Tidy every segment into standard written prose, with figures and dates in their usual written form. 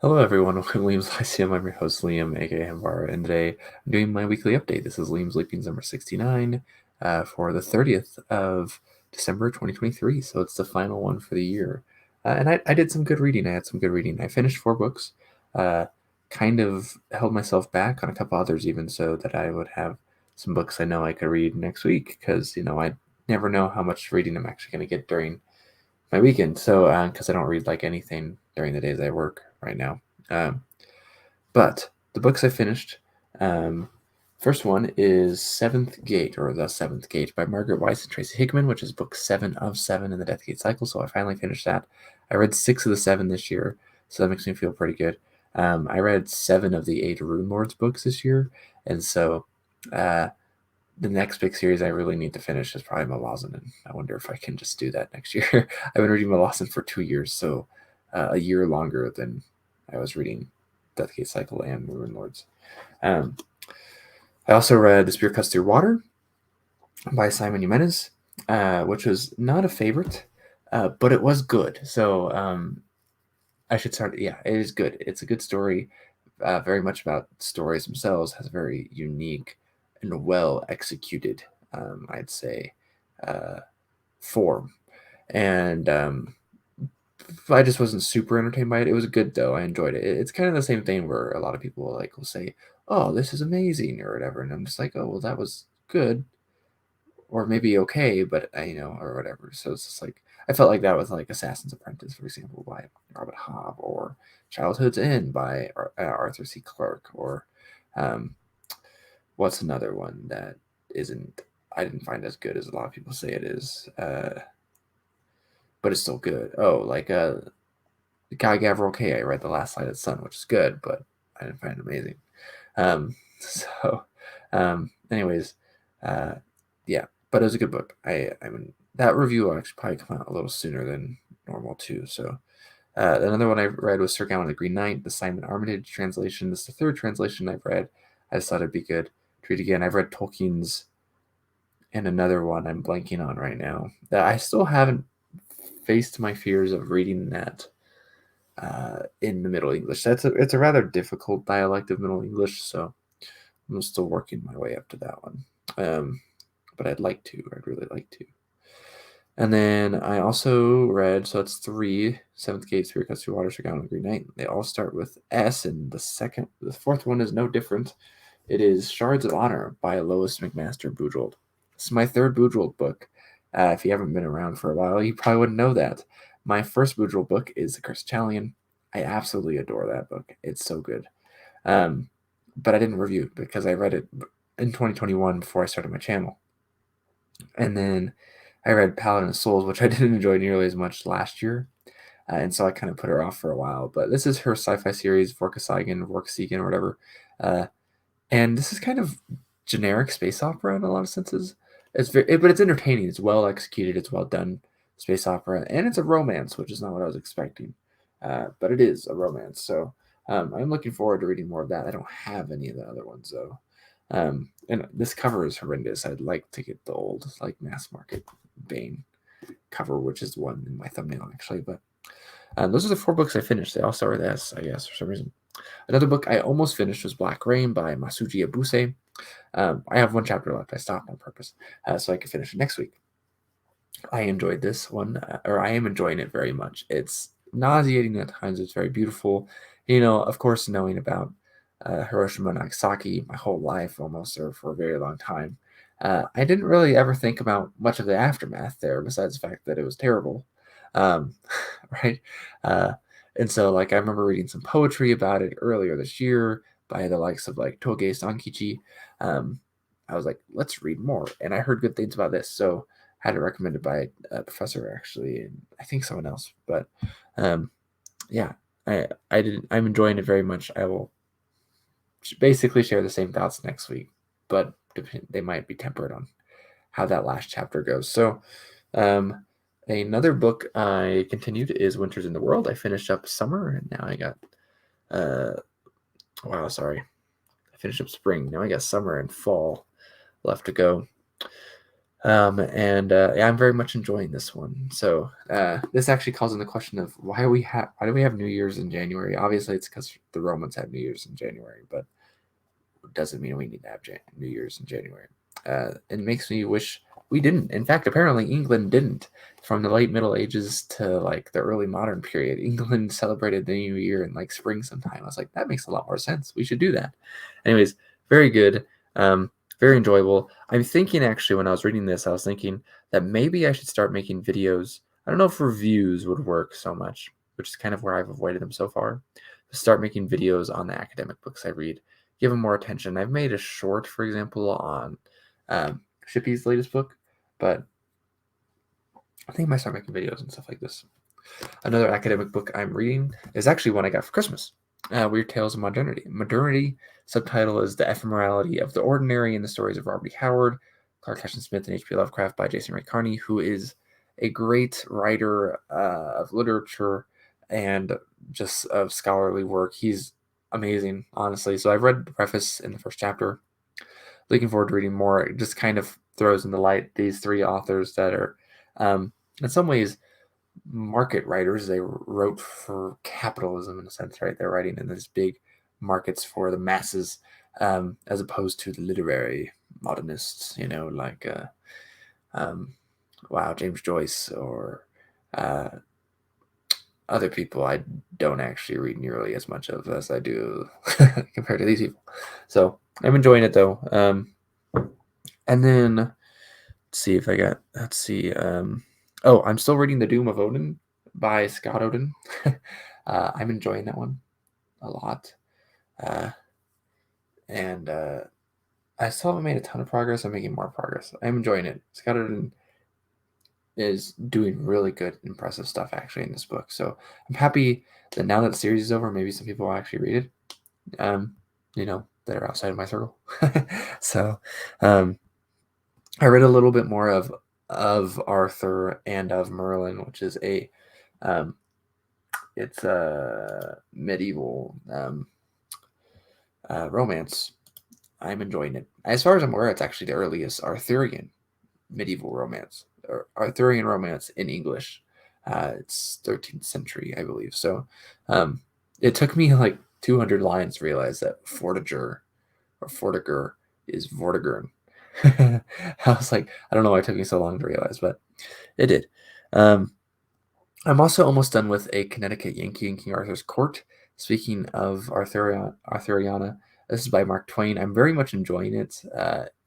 Hello, everyone. Welcome to Liam's Lyceum. I'm your host, Liam, aka Hambara, and today I'm doing my weekly update. This is Liam's Leapings number 69 for the 30th of December 2023. So it's the final one for the year. And I did some good reading. I had some good reading. I finished 4 books, kind of held myself back on a couple others, even so that I would have some books I know I could read next week because, I never know how much reading I'm actually going to get during my weekend. So, because I don't read like anything during the days I work right now. Um, but the books I finished, first one is Seventh Gate, or The Seventh Gate by Margaret Weiss and Tracy Hickman, which is book 7 of 7 in the Death Gate cycle. So I finally finished that. I read 6 of the 7 this year, so that makes me feel pretty good. I read 7 of the 8 Rune Lords books this year, and so the next big series I really need to finish is probably Malazan, and I wonder if I can just do that next year. I've been reading Malazan for 2 years, so a year longer than I was reading Deathgate Cycle and Rune Lords. I also read The Spear Cuts Through Water by Simon Jimenez, which was not a favorite, but it was good. So I should start. Yeah, it is good. It's a good story, very much about stories themselves, has a very unique and well executed, I'd say, form. And I just wasn't super entertained by it. It was good though. I enjoyed it. It's kind of the same thing where a lot of people will say, "Oh, this is amazing" or whatever, and I'm just like, "Oh, well, that was good, or maybe okay, but or whatever." So it's just like I felt like that was like Assassin's Apprentice, for example, by Robert Hobb, or Childhood's End by Arthur C. Clarke, or um, what's another one that isn't I didn't find as good as a lot of people say it is, but it's still good. Oh, like Guy Gavriel K. I read The Last Light of the Sun, which is good, but I didn't find it amazing. Anyways, yeah, but it was a good book. I mean, that review will actually probably come out a little sooner than normal too. So another one I read was Sir Gawain the Green Knight, the Simon Armitage translation. This is the third translation I've read. I just thought it'd be good to read again. I've read Tolkien's and another one I'm blanking on right now that I still haven't faced my fears of reading that in the Middle English. It's a rather difficult dialect of Middle English, so I'm still working my way up to that one. But I'd really like to. And then I also read, so it's 3 Seventh Gate, Spirit Cuts Through Water, Sir Gawain the Green Knight. They all start with S, and the fourth one is no different. It is Shards of Honor by Lois McMaster Bujold. This is my third Bujold book. If you haven't been around for a while, you probably wouldn't know that. My first Bujold book is The Cursed Italian. I absolutely adore that book. It's so good. But I didn't review it because I read it in 2021 before I started my channel. And then I read Paladin of Souls, which I didn't enjoy nearly as much last year. And so I kind of put her off for a while. But this is her sci-fi series, Vorkasigan, or whatever. And this is kind of generic space opera in a lot of senses. But it's entertaining. It's well executed. It's well done space opera, and it's a romance, which is not what I was expecting. But it is a romance, so I'm looking forward to reading more of that. I don't have any of the other ones though, and this cover is horrendous. I'd like to get the old like mass market Bane cover, which is the one in my thumbnail actually. But those are the 4 books I finished. They all start with S, I guess, for some reason. Another book I almost finished was Black Rain by Masuji Abuse. I have 1 chapter left. I stopped on purpose so I could finish it next week. I enjoyed this one, or I am enjoying it very much. It's nauseating at times. It's very beautiful. Of course, knowing about Hiroshima and Nagasaki my whole life almost, or for a very long time, I didn't really ever think about much of the aftermath there, besides the fact that it was terrible. Um, right? Uh, and so, like, I remember reading some poetry about it earlier this year by the likes of like Toge Sankichi. I was like, let's read more, and I heard good things about this, so had it recommended by a professor actually, and I think someone else. But yeah, I'm enjoying it very much. I will basically share the same thoughts next week, but they might be tempered on how that last chapter goes. So another book I continued is Winters in the World. I finished up summer, and now I got I finished up spring. Now I got summer and fall left to go. Yeah, I'm very much enjoying this one. So this actually calls in the question of why do we have New Year's in January? Obviously, it's because the Romans had New Year's in January, but it doesn't mean we need to have New Year's in January. It makes me wish we didn't. In fact, apparently England didn't. From the late Middle Ages to like the early modern period, England celebrated the New Year in like spring sometime. I was like, that makes a lot more sense. We should do that. Anyways, very good. Very enjoyable. I'm thinking actually when I was reading this, I was thinking that maybe I should start making videos. I don't know if reviews would work so much, which is kind of where I've avoided them so far. Start making videos on the academic books I read, give them more attention. I've made a short, for example, on Shippy's latest book, but I think I might start making videos and stuff like this. Another academic book I'm reading is actually one I got for Christmas. Weird Tales of Modernity. Modernity subtitle is The Ephemerality of the Ordinary and the Stories of Robert E. Howard, Clark Ashton Smith, and H.P. Lovecraft by Jason Ray Carney, who is a great writer of literature and just of scholarly work. He's amazing, honestly. So I've read the preface in the first chapter. Looking forward to reading more. It just kind of throws in the light these three authors that are, in some ways, market writers. They wrote for capitalism in a sense, right? They're writing in these big markets for the masses, as opposed to the literary modernists, like wow, James Joyce or other people I don't actually read nearly as much of as I do compared to these people. So I'm enjoying it though. And then let's see if I got. Let's see. Oh, I'm still reading The Doom of Odin by Scott Odin. I'm enjoying that one a lot. And I still haven't made a ton of progress. I'm making more progress. I'm enjoying it. Scott Odin is doing really good, impressive stuff actually in this book. So I'm happy that now that the series is over, maybe some people will actually read it. That are outside of my circle. So I read a little bit more of Arthur and of Merlin, which is it's a medieval romance. I'm enjoying it. As far as I'm aware, it's actually the earliest Arthurian medieval romance, or Arthurian romance in English. It's 13th century, I believe. So it took me like 200 lines to realize that Fortiger or Fortiger is Vortigern. I was like, I don't know why it took me so long to realize, but it did. I'm also almost done with A Connecticut Yankee in King Arthur's Court. Speaking of Arthuriana, this is by Mark Twain. I'm very much enjoying it.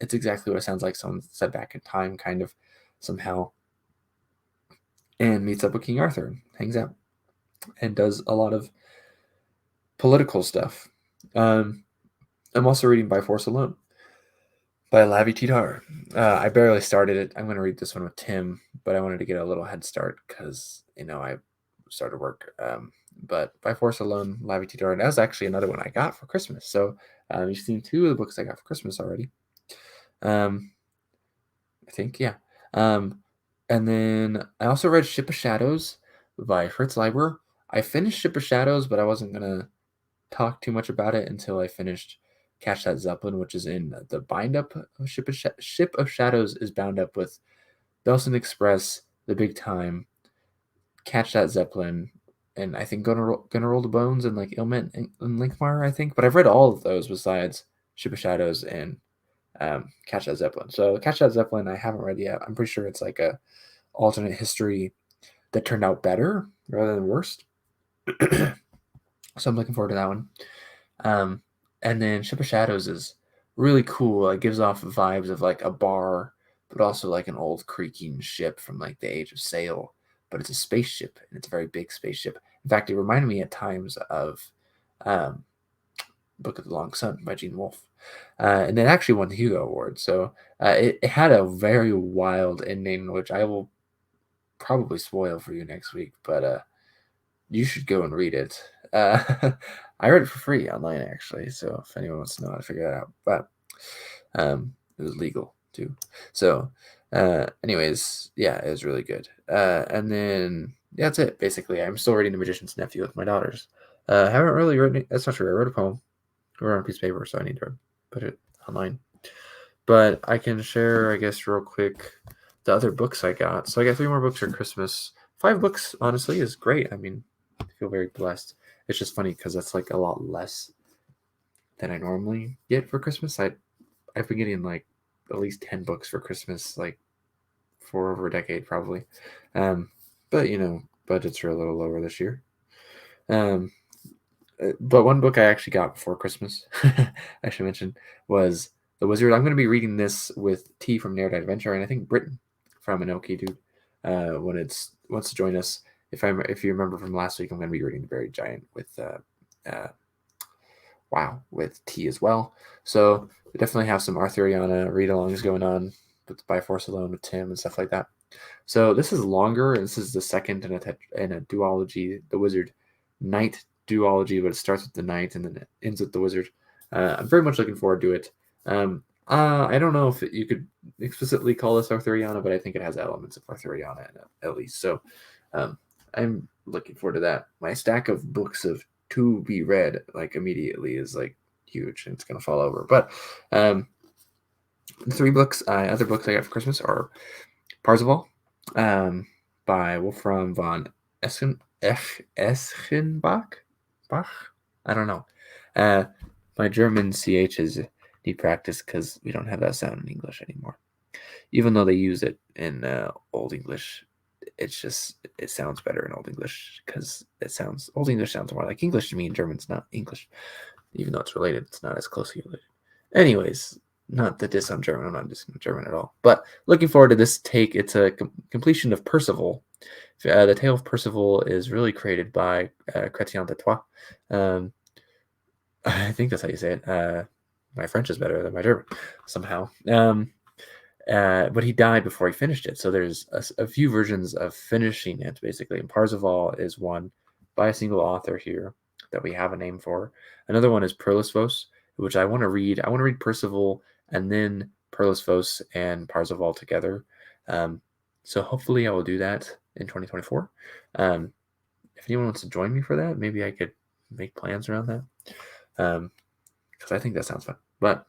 It's exactly what it sounds like. Someone set back in time, kind of, somehow, and meets up with King Arthur, hangs out, and does a lot of political stuff. I'm also reading By Force Alone by Lavi Tidhar. I barely started it. I'm going to read this one with Tim, but I wanted to get a little head start because, I started work. But By Force Alone, Lavi Tidhar, that was actually another one I got for Christmas. So you've seen two of the books I got for Christmas already. I think, yeah. And then I also read Ship of Shadows by Fritz Leiber. I finished Ship of Shadows, but I wasn't going to talk too much about it until I finished Catch That Zeppelin, which is in the bind up of Ship of Shadows is bound up with Belson Express, The Big Time, Catch That Zeppelin, and I think Gonna Roll the Bones and like Ilmet and Linkmar, I think. But I've read all of those besides Ship of Shadows and Catch That Zeppelin. So Catch That Zeppelin I haven't read yet. I'm pretty sure it's like a alternate history that turned out better rather than worse. So I'm looking forward to that one. And then Ship of Shadows is really cool. It gives off vibes of like a bar, but also like an old creaking ship from like the Age of Sail. But it's a spaceship, and it's a very big spaceship. In fact, it reminded me at times of Book of the Long Sun by Gene Wolfe. And it actually won the Hugo Award. So it had a very wild ending, which I will probably spoil for you next week. But you should go and read it. I read it for free online, actually. So if anyone wants to know how to figure that out. But it was legal, too. So anyways, yeah, it was really good. And then yeah, that's it, basically. I'm still reading The Magician's Nephew with my daughters. I haven't really written it. That's not true. I wrote a poem. I wrote on a piece of paper, so I need to put it online. But I can share, I guess, real quick the other books I got. So I got 3 more books for Christmas. 5 books, honestly, is great. I mean, I feel very blessed. It's just funny because that's like a lot less than I normally get for Christmas. I've been getting like at least 10 books for Christmas, like for over a decade probably. But budgets are a little lower this year. But one book I actually got before Christmas, I should mention, was The Wizard. I'm going to be reading this with T from Nerd Adventure, and I think Britton from Anoki Dude when it's wants to join us. If you remember from last week, I'm going to be reading The Very Giant with with T as well. So we definitely have some Arthuriana read-alongs going on with By Force Alone with Tim and stuff like that. So this is longer, and this is the second in a duology, The Wizard Knight duology, but it starts with the Knight and then it ends with the Wizard. I'm very much looking forward to it. I don't know if you could explicitly call this Arthuriana, but I think it has elements of Arthuriana in it, at least. So I'm looking forward to that. My stack of books to be read like immediately is like huge, and it's gonna fall over. But the 3 books, other books I got for Christmas are Parzival, by Wolfram von Eschenbach. I don't know. My German CHs need practice because we don't have that sound in English anymore. Even though they use it in Old English, it sounds better in Old English because Old English sounds more like English to me, and German's not English. Even though it's related, it's not as closely related. Anyways, not the diss on German. I'm not dissing German at all. But looking forward to this take. It's a completion of Percival. The Tale of Percival is really created by Chrétien de Troyes. I think that's how you say it. My French is better than my German somehow. But he died before he finished it. So there's a few versions of finishing it, basically. And Parzival is one by a single author here that we have a name for. Another one is Perlisvos, which I want to read. I want to read Percival and then Perlisvos and Parzival together. So hopefully I will do that in 2024. If anyone wants to join me for that, maybe I could make plans around that. Because I think that sounds fun. But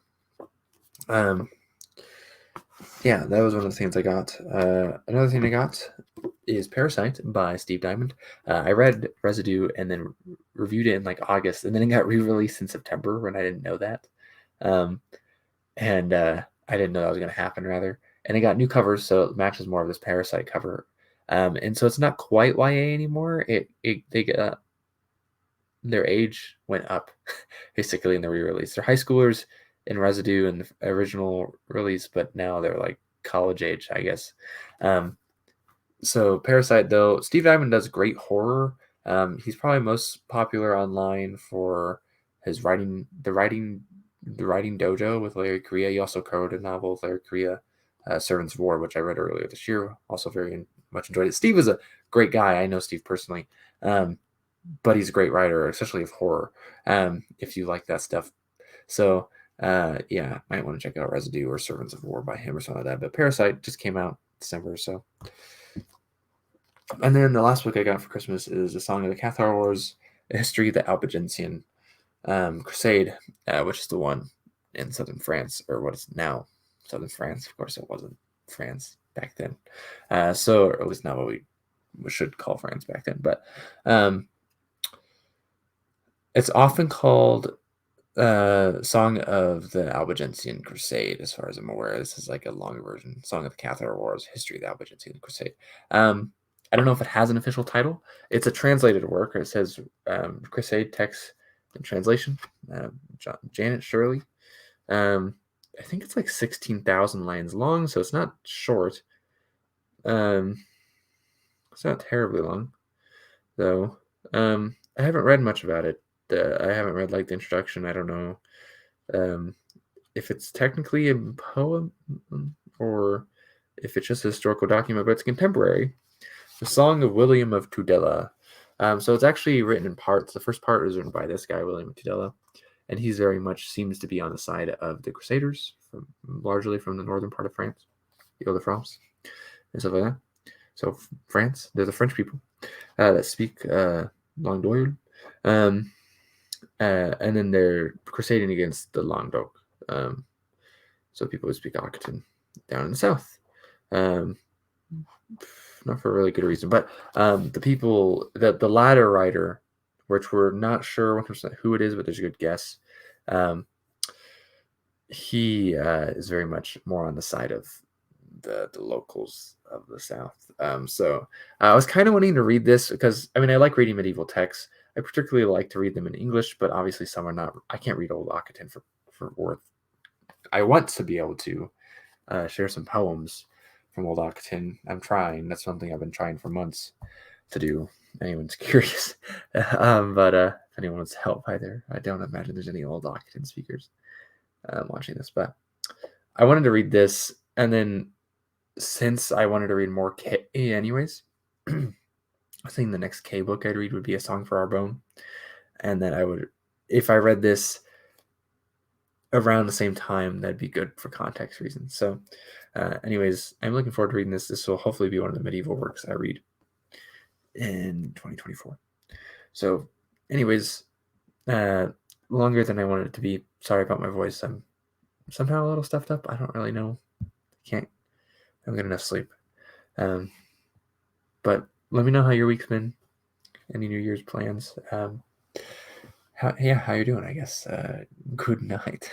yeah, that was one of the things I got. Another thing I got is Parasite by Steve Diamond. I read Residue and then reviewed it in like August, and then it got re-released in September when I didn't know that. And I didn't know that was going to happen, rather. And it got new covers, so it matches more of this Parasite cover. And so it's not quite YA anymore. They got their age went up basically in the re-release. They're high schoolers in Residue in the original release, but now they're like college age, I guess. So Parasite, though, Steve Diamond does great horror. He's probably most popular online for his writing dojo with Larry Correia. He also co-wrote a novel with Larry Correia, Servants of War, which I read earlier this year. Also very much enjoyed it. Steve is a great guy. I know Steve personally. But he's a great writer, especially of horror, if you like that stuff. So, yeah, might want to check out Residue or Servants of War by him or something like that. But Parasite just came out December, so. And then the last book I got for Christmas is A Song of the Cathar Wars, A History of the Albigensian Crusade, which is the one in southern France, or what is now southern France. Of course, it wasn't France back then. Or at least not what we should call France back then. But it's often called Song of the Albigensian Crusade, as far as I'm aware. This is like a longer version. Song of the Cathar Wars, History of the Albigensian Crusade. I don't know if it has an official title. It's a translated work. It says Crusade Text and Translation. Janet Shirley. I think it's like 16,000 lines long, so it's not short. It's not terribly long, though. I haven't read much about it. I haven't read like the introduction. I don't know if it's technically a poem or if it's just a historical document, but it's contemporary. The Song of William of Tudela. So it's actually written in parts. The first part is written by this guy, William of Tudela, and he's very much seems to be on the side of the Crusaders, largely from the northern part of France, Ile-de-France, and stuff like that. So France, they're the French people that speak Languedoc. And then they're crusading against the Languedoc. So people who speak Occitan down in the south. not for a really good reason. But the people, the latter writer, which we're not sure 100% who it is, but there's a good guess. He is very much more on the side of the locals of the South. So I was kind of wanting to read this because I mean I like reading medieval texts. I particularly like to read them in English, but obviously some are not. I can't read Old Occitan for worth. I want to be able to share some poems from Old Occitan. I'm trying. That's something I've been trying for months to do. Anyone's curious, but if anyone wants help either, I don't imagine there's any Old Occitan speakers watching this, but I wanted to read this, and then since I wanted to read more K, anyways, I think the next K book I'd read would be A Song for Our Bone, and then I would, if I read this around the same time, that'd be good for context reasons. So, anyways, I'm looking forward to reading this. This will hopefully be one of the medieval works I read in 2024. So, anyways, longer than I wanted it to be. Sorry about my voice. I'm somehow a little stuffed up. I don't really know. I don't get enough sleep. But let me know how your week's been. Any New Year's plans? How you doing? I guess. Good night.